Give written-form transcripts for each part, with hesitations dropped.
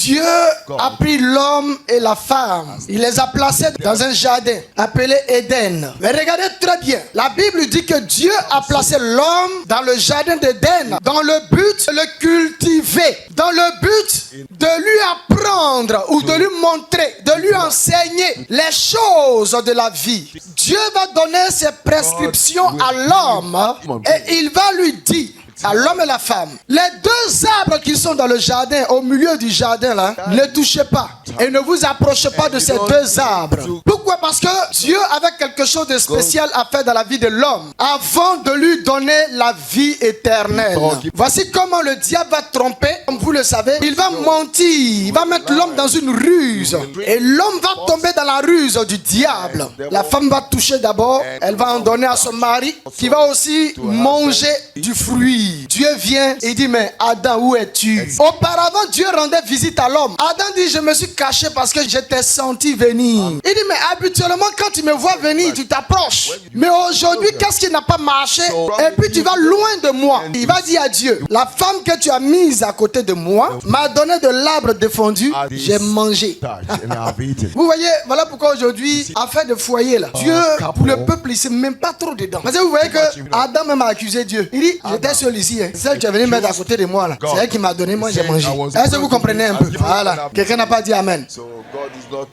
Dieu a pris l'homme et la femme. Il les a placés dans un jardin appelé Éden. Mais regardez très bien. La Bible dit que Dieu a placé l'homme dans le jardin d'Éden dans le but de le cultiver, dans le but de lui apprendre ou de lui montrer, de lui enseigner les choses de la vie. Dieu va donner ses prescriptions à l'homme et il va lui dire à l'homme et la femme, les deux arbres qui sont dans le jardin, au milieu du jardin là, ne touchez pas et ne vous approchez pas de ces deux arbres. Pourquoi? Parce que Dieu avait quelque chose de spécial à faire dans la vie de l'homme avant de lui donner la vie éternelle. Voici comment le diable va tromper, comme vous le savez. Il va mentir, il va mettre l'homme dans une ruse et l'homme va tomber dans la ruse du diable. La femme va toucher d'abord, elle va en donner à son mari qui va aussi manger du fruit. Dieu vient et dit, mais Adam, où es-tu? Auparavant, Dieu rendait visite à l'homme. Adam dit, je me suis caché parce que je t'ai senti venir. Il dit, mais habituellement, quand tu me vois venir, tu t'approches. Mais aujourd'hui, qu'est-ce qui n'a pas marché? Et puis tu vas loin de moi. Il va dire à Dieu, la femme que tu as mise à côté de moi m'a donné de l'arbre défendu, j'ai mangé. Vous voyez, voilà pourquoi aujourd'hui, affaire de foyer là, Dieu, pour le peuple, il ne sait même pas trop dedans. Parce que vous voyez que Adam même a accusé Dieu. Il dit, j'étais seul ici, hein. Celle que tu es venu mettre à côté de moi là, c'est elle qui m'a donné, moi j'ai mangé. Est-ce que vous comprenez un peu? Voilà, quelqu'un n'a pas dit amen.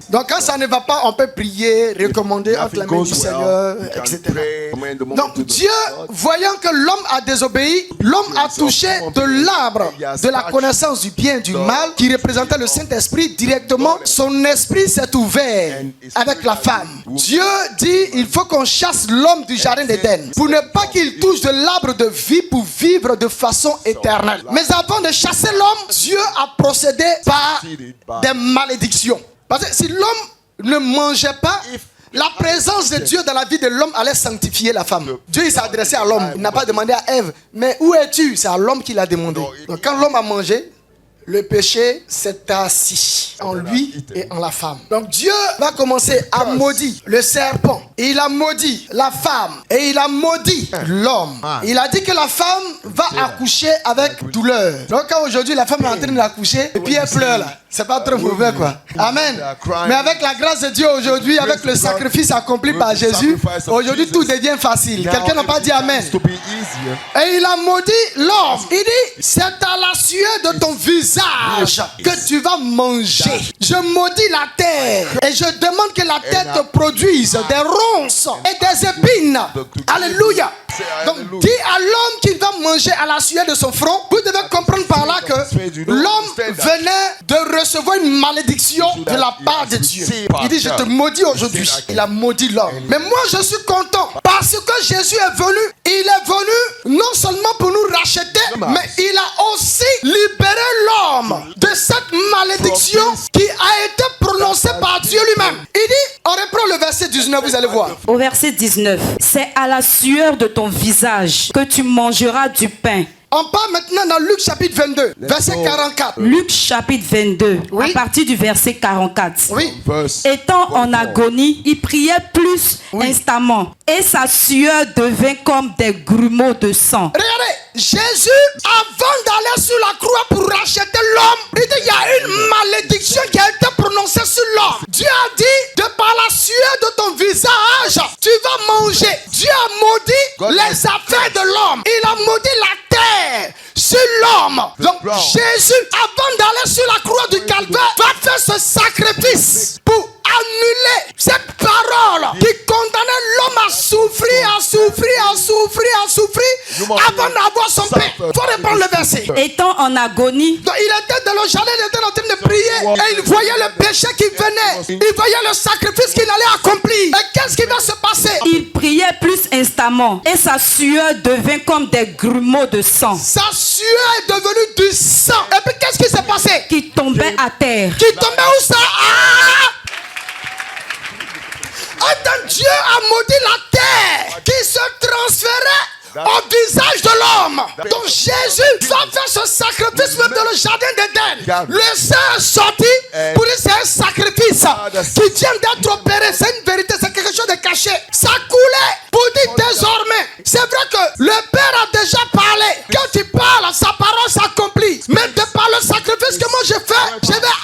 Donc quand ça ne va pas, on peut prier, recommander entre les mains du Seigneur, etc. Donc Dieu, voyant que l'homme a désobéi, l'homme a touché de l'arbre de la connaissance du bien et du mal qui représentait le Saint-Esprit directement. Son esprit s'est ouvert avec la femme. Dieu dit, il faut qu'on chasse l'homme du jardin d'Éden pour ne pas qu'il touche de l'arbre de vie pour vivre de façon éternelle. Mais avant de chasser l'homme, Dieu a procédé par des malédictions. Parce que si l'homme ne mangeait pas, la présence de Dieu dans la vie de l'homme allait sanctifier la femme. Dieu il s'est adressé à l'homme. Il n'a pas demandé à Ève, mais où es-tu? C'est à l'homme qu'il a demandé. Donc quand l'homme a mangé, le péché s'est assis en lui et en la femme. Donc Dieu va commencer à maudire le serpent. Et il a maudit la femme. Et il a maudit l'homme. Il a dit que la femme va accoucher avec douleur. Donc quand aujourd'hui la femme est en train d'accoucher et puis elle pleure là, c'est pas trop mauvais quoi. Amen. Mais avec la grâce de Dieu aujourd'hui, avec le sacrifice accompli par Jésus, aujourd'hui tout devient facile. Quelqu'un n'a pas dit amen. Et il a maudit l'homme. Il dit, c'est à la sueur de ton visage que tu vas manger. Je maudis la terre et je demande que la terre te produise des ronces et des épines. Alléluia. Donc dis à l'homme qu'il va manger à la sueur de son front. Vous devez comprendre par là que l'homme venait de recevoir une malédiction de la part de Dieu. Il dit, je te maudis aujourd'hui. Il a maudit l'homme. Mais moi je suis content parce que Jésus est venu. Il est venu non seulement pour nous racheter, mais il a aussi libéré l'homme de cette malédiction qui a été prononcée par Dieu lui-même. Il dit, on reprend le verset 19, vous allez voir. Au verset 19, c'est à la sueur de ton visage que tu mangeras du pain. On part maintenant dans Luc chapitre 22, verset 44. Luc chapitre 22, à partir du verset 44. Oui. Étant en agonie, il priait plus instamment. Et sa sueur devint comme des grumeaux de sang. Regardez, Jésus, avant d'aller sur la croix pour racheter l'homme, il dit, il y a une malédiction qui a été prononcée sur l'homme. Dieu a dit, de par la sueur de ton visage, tu vas manger. Dieu a maudit les affaires de l'homme. Il a maudit la terre sur l'homme. Donc Jésus, avant d'aller sur la croix du calvaire, va faire ce sacrifice pour annuler cette parole qui condamnait l'homme à souffrir, avant d'avoir son pain. Il faut reprendre le verset. Étant en agonie, donc, il était dans le jardin, il était en train de prier et il voyait le péché qui venait. Il voyait le sacrifice qu'il allait accomplir. Et qu'est-ce qui va se passer? Il priait plus instamment et sa sueur devint comme des grumeaux de sang. Sa sueur est devenue du sang. Et puis qu'est-ce qui s'est passé? Qui tombait à terre. Qui tombait où ça? Dieu a maudit la terre qui se transférait au visage de l'homme. Donc Jésus va faire ce sacrifice même dans le jardin d'Éden. Le sang est sorti pour dire c'est un sacrifice qui vient d'être opéré. C'est une vérité, c'est quelque chose de caché. Ça coulait pour dire désormais. C'est vrai que le Père a déjà parlé. Quand il parle, sa parole s'accomplit. Mais de par le sacrifice que moi j'ai fait, je vais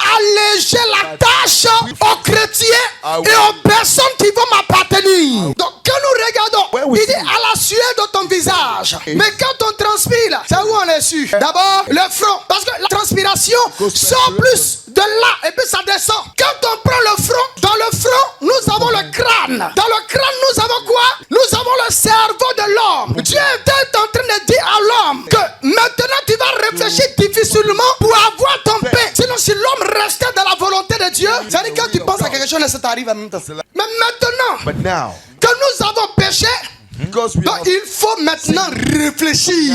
là, c'est où on est su. D'abord, le front. Parce que la transpiration sort plus de là et puis ça descend. Quand on prend le front, dans le front, nous avons le crâne. Dans le crâne, nous avons quoi? Nous avons le cerveau de l'homme. Dieu était en train de dire à l'homme que maintenant tu vas réfléchir difficilement pour avoir ton paix. Sinon, si l'homme restait dans la volonté de Dieu, c'est-à-dire quand tu penses à quelque chose, ça t'arrive en même temps. Mais maintenant que nous avons péché, donc il faut maintenant réfléchir.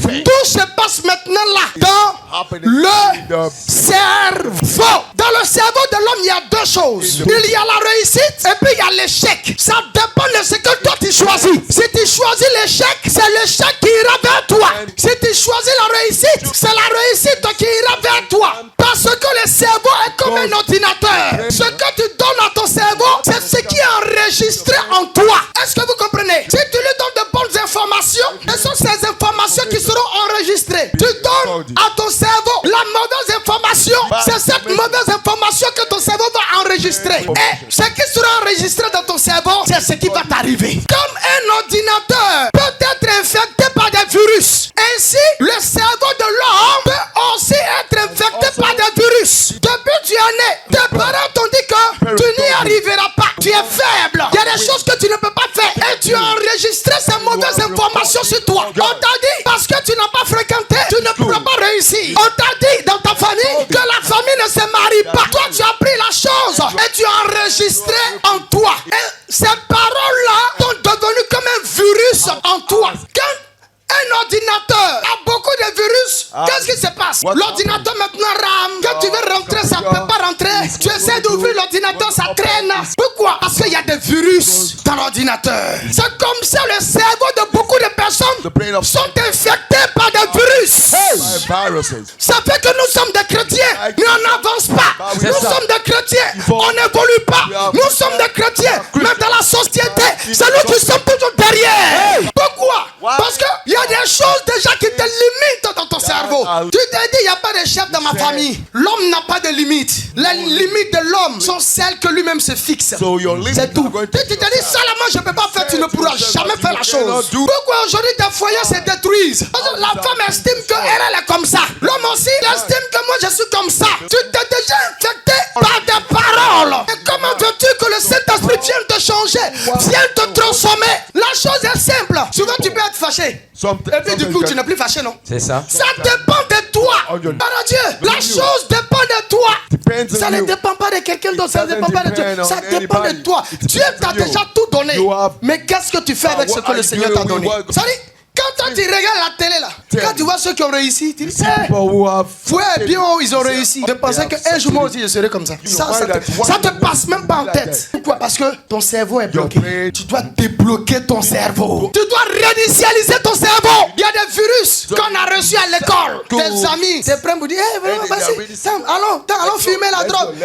Tout se passe maintenant là, dans le cerveau. Dans le cerveau de l'homme, il y a deux choses. Il y a la réussite et puis il y a l'échec. Ça dépend de ce que toi tu choisis. Si tu choisis l'échec, c'est l'échec qui ira vers toi. Si tu choisis la réussite, c'est la réussite qui ira vers toi. Parce que le cerveau est comme un ordinateur. Ce que tu donnes à ton cerveau, c'est ce qui est enregistré en toi. Est-ce que vous comprenez? Si tu lui donnes de bonnes informations, ce sont ces informations qui seront enregistrées. Tu donnes à ton cerveau la mauvaise information, c'est cette mauvaise information que ton cerveau va enregistrer. Et ce qui sera enregistré dans ton cerveau, c'est ce qui va t'arriver. Comme un ordinateur peut être infecté par des virus, ainsi le cerveau de l'homme peut aussi être infecté par des virus. Depuis tu es né, tes parents t'ont dit que tu n'y arriveras pas, tu es faible, il y a des choses que tu ne peux pas faire et tu as enregistré ces mauvaises informations sur toi. On t'a dit parce que tu n'as pas fréquenté, tu ne pourras pas réussir. On t'a dit dans ta famille que la famille ne se marie pas. Toi tu as pris la chose et tu as enregistré en toi. Et ces paroles-là sont devenues comme un virus en toi. Quand un ordinateur a beaucoup de virus, qu'est-ce qui se passe? L'ordinateur maintenant rame. Quand tu veux rentrer, ça ne peut pas rentrer. Tu essaies d'ouvrir l'ordinateur, ça traîne. Pourquoi? Parce qu'il y a des virus dans l'ordinateur. C'est comme ça le cerveau de beaucoup de personnes sont infectés par des virus. Ça fait que nous sommes des chrétiens, mais on n'avance pas. Nous sommes des chrétiens, on n'évolue pas. Nous sommes des chrétiens, mais dans la société, c'est nous qui sommes toujours derrière. Pourquoi? Parce qu'il y a des choses déjà qui te limitent dans ton cerveau. Tu t'es dit, il n'y a pas de chef dans ma famille. L'homme n'a pas de limite. Les limites de l'homme sont celles que lui-même se fixe. C'est tout. Tu t'es dit, Salomon, je ne peux pas faire, tu ne pourras jamais faire la chose. Pourquoi aujourd'hui tes foyers se détruisent? Parce que la femme estime qu'elle est comme ça. L'homme aussi, il estime que moi je suis comme ça. Tu t'es déjà infecté par des paroles. Et comment veux-tu que le Saint-Esprit vienne te changer, vienne te transformer? La chose est simple. Souvent tu peux être fâché. Et puis du coup tu n'es plus fâché, non? C'est ça. Ça dépend de toi. Par Dieu, la chose dépend de toi. Ça ne dépend pas de quelqu'un d'autre. Ça ne dépend pas de Dieu. Ça dépend de toi. Dieu t'a déjà tout donné. Mais qu'est-ce que tu fais avec ce que le Seigneur t'a donné? Ça dit, quand toi tu regardes la télé là, quand tu vois ceux qui ont réussi, tu dis, ouais, bien, ils ont réussi. De penser qu'un jour moi aussi je serai comme ça. Ça te passe même pas en tête. Pourquoi? Parce que ton cerveau est bloqué. Tu dois débloquer ton cerveau. Tu dois réinitialiser ton cerveau. Il y a des virus qu'on a reçus à l'école. Tes amis te prennent pour dire, vas-y, allons fumer la drogue.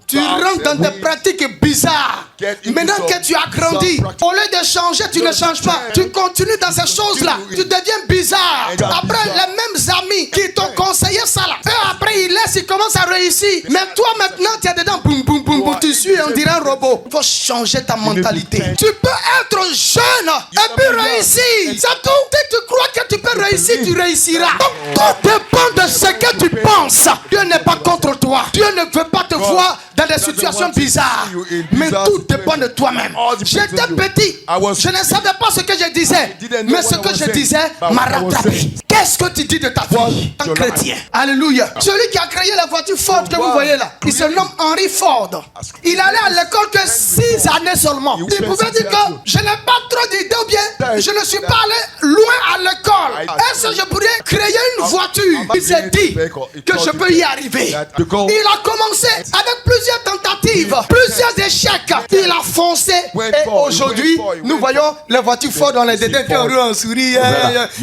Tu rentres dans des pratiques bizarres. Maintenant que tu as grandi, au lieu de changer, tu ne changes pas. Tu continues dans ces choses-là. Tu deviens bizarre. Après, les mêmes amis qui t'ont conseillé ça là, eux après ils laissent, ils commencent à réussir. Mais toi maintenant, tu es dedans, boum, boum, boum, boum, tu suis, on dirait un robot. Il faut changer ta mentalité. Tu peux être jeune et puis réussir. C'est tout. Si tu crois que tu peux réussir, tu réussiras. Donc, tout dépend de ce que tu penses. Dieu n'est pas contre toi. Dieu ne veut pas te voir dans des situations bizarres. Mais tout dépend de toi-même. J'étais petit. Je ne savais pas ce que je disais. Mais ce que je disais m'a rattrapé. Qu'est-ce que tu dis de ta vie en chrétien? Alléluia. Celui qui a créé la voiture Ford que vous voyez là, il se nomme Henry Ford. Il allait à l'école que 6 années seulement. Il pouvait dire que je n'ai pas trop d'idées ou bien je ne suis pas allé loin à l'école. Est-ce que je pourrais créer une voiture? Il s'est dit que je peux y arriver. Il a commencé avec plusieurs tentatives, plusieurs échecs. Il a foncé et aujourd'hui, nous voyons les voitures Ford dans les dédés en souris.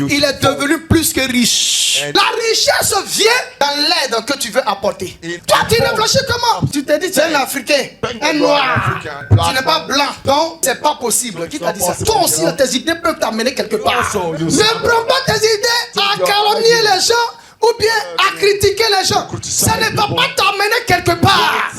Il est devenu plus que riche. La richesse vient dans l'aide que tu veux apporter. Toi, tu réfléchis comment? Tu te dis, tu es un Africain, un noir. Tu n'es pas blanc. Donc, c'est pas possible. Qui t'a dit ça? Toi aussi, tes idées peuvent t'amener quelque part. Ne prends pas tes idées à calomnier les gens ou bien à critiquer les gens. Ça ne va pas t'amener quelque part.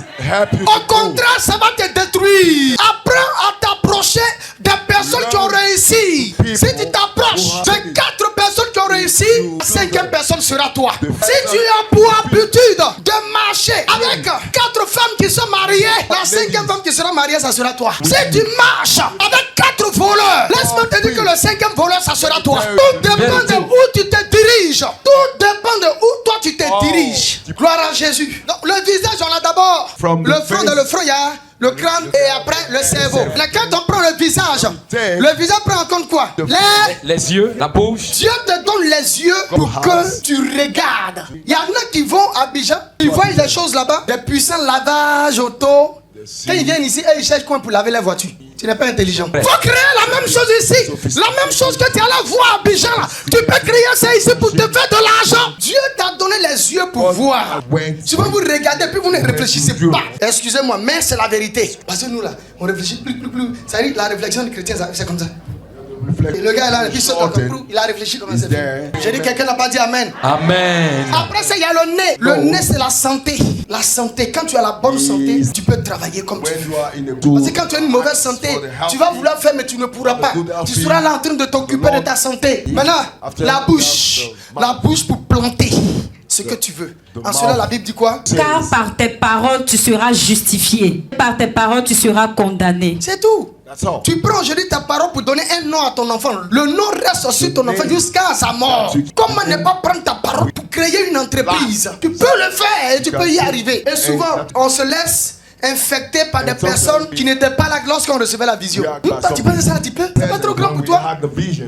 Au contraire, ça va te détruire. Apprends à t'approcher des personnes qui ont réussi. Si tu t'approches de 4 personnes qui ont ici, la cinquième personne sera toi. Si tu as pour habitude de marcher avec 4 femmes qui sont mariées, la cinquième femme qui sera mariée, ça sera toi. Si tu marches avec 4 voleurs, laisse-moi te dire que le cinquième voleur, ça sera toi. Tout dépend de où tu te diriges. Tout dépend de où toi tu te diriges. Gloire à Jésus. Donc, le visage, on a d'abord le front. Dans le front, il y a le crâne et après le cerveau. Mais quand on prend le visage prend en compte quoi? Les yeux, la bouche. Dieu te donne les yeux pour que tu regardes. Il y en a qui vont à Abidjan, ils voient des choses là-bas, des puissants lavages auto. Quand ils viennent ici, ils cherchent quoi pour laver la voiture. Tu n'es pas intelligent. Il faut créer la même chose ici. La même chose que tu allais voir à Abidjan. Tu peux créer ça ici pour te faire de l'argent. Dieu t'a donné les yeux pour voir. Souvent vous regardez puis vous ne réfléchissez pas. Excusez-moi, mais c'est la vérité. Parce que nous là, on réfléchit plus. Ça dit la réflexion du chrétien, c'est comme ça. Et le gars là, il a réfléchi comme ça. J'ai dit quelqu'un n'a pas dit amen. Amen. Après ça, il y a le nez. Le nez, c'est la santé. La santé, quand tu as la bonne santé, tu peux travailler comme tu veux. Parce que quand tu as une mauvaise santé, tu vas vouloir faire, mais tu ne pourras pas. Tu seras là en train de t'occuper de ta santé. Maintenant, la bouche pour planter ce que tu veux. En cela, la Bible dit quoi? Car par tes paroles, tu seras justifié. Par tes paroles, tu seras condamné. C'est tout. Tu prends aujourd'hui ta parole pour donner un nom à ton enfant. Le nom reste sur ton enfant jusqu'à sa mort. Comment ne pas prendre ta parole pour créer une entreprise? Tu peux le faire et tu peux y arriver. Et souvent, on se laisse infecté par des personnes qui n'étaient pas là lorsqu'on recevait la vision. Tu penses ça un petit peu? C'est pas trop grand pour toi?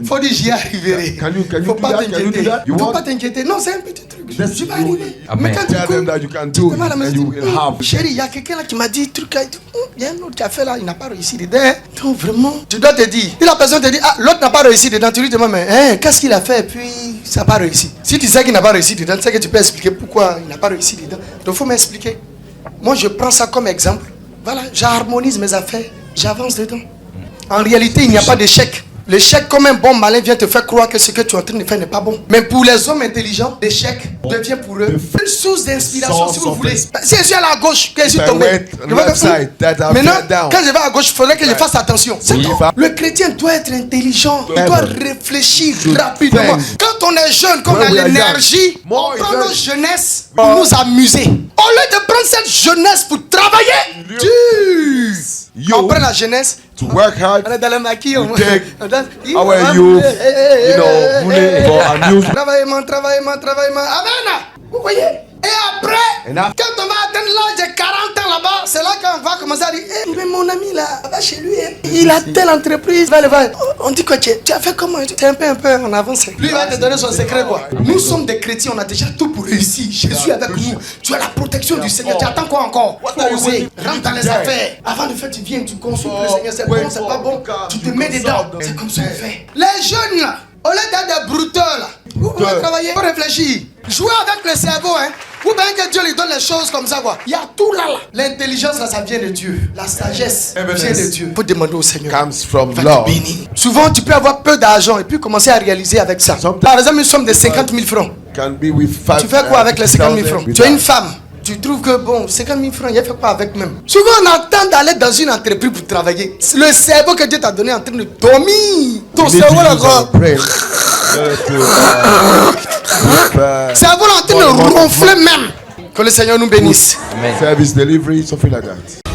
Faut dire j'y arriverai. Faut pas t'inquiéter. Faut pas t'inquiéter. Non, c'est un petit truc. Je vais arriver. Mais quand tu cours, à la maison, chérie, il y a quelqu'un là qui m'a dit truc. Il y a un autre qui a fait là, il n'a pas réussi dedans. Donc vraiment, tu dois te dire. Si la personne te dit, ah, l'autre n'a pas réussi dedans, tu lui demandes, mais qu'est-ce qu'il a fait? Et puis, ça n'a pas réussi. Si tu sais qu'il n'a pas réussi dedans, tu sais que tu peux expliquer pourquoi il n'a pas réussi dedans. Donc il faut m'expliquer. Moi, je prends ça comme exemple. Voilà, j'harmonise mes affaires, j'avance dedans. En réalité, il n'y a pas d'échec. L'échec, comme un bon malin, vient te faire croire que ce que tu es en train de faire n'est pas bon. Mais pour les hommes intelligents, l'échec devient pour eux une source d'inspiration, si vous voulez. Si je suis allé à gauche, que je suis tombé. Maintenant, quand je vais à gauche, il faudrait que je fasse attention. Le chrétien doit être intelligent. Il doit réfléchir rapidement. Quand on est jeune, qu'on a l'énergie, on prend notre jeunesse pour nous amuser. Au lieu de prendre cette jeunesse pour travailler dur, on prend la jeunesse. To work hard, on est dans le maquis, on take our youth, for amusement. Travaillement. Amen. Vous voyez? Et après, quand on va atteindre l'âge de 40 ans là-bas, c'est là qu'on va commencer à dire, mais mon ami là, va chez lui, il a telle entreprise. On dit quoi, tu as fait comment? Tu es un peu en avance. Lui, il va te donner son secret quoi. Nous sommes des chrétiens, on a déjà tout pour réussir. Jésus est avec nous. Tu as la protection du Seigneur. Tu attends quoi encore? Oser. Rentre dans les affaires. Avant de faire, tu viens, tu consultes le Seigneur. C'est bon, c'est pas bon. Tu te mets dedans. C'est comme ça qu'on fait. Les jeunes là, au lieu d'être des brouteurs là, vous pouvez travailler, vous réfléchir. Jouer avec le cerveau, hein. Vous voyez que Dieu lui donne les choses comme ça, quoi. Il y a tout là. L'intelligence, là, ça vient de Dieu. La sagesse vient de Dieu. Il faut demander au Seigneur. Comes from love. Souvent, tu peux avoir peu d'argent et puis commencer à réaliser avec ça. Par exemple, une somme de 50 000 francs. Tu fais quoi avec les 50 000 francs? Tu as une femme. Tu trouves que bon, 50 000 francs, il fait quoi avec même? Souvent, on attend d'aller dans une entreprise pour travailler. Le cerveau que Dieu t'a donné est en train de dormir. Ton cerveau là, quoi. Cerveau là en train de ronfler même. Que le Seigneur nous bénisse. Service delivery, something like that.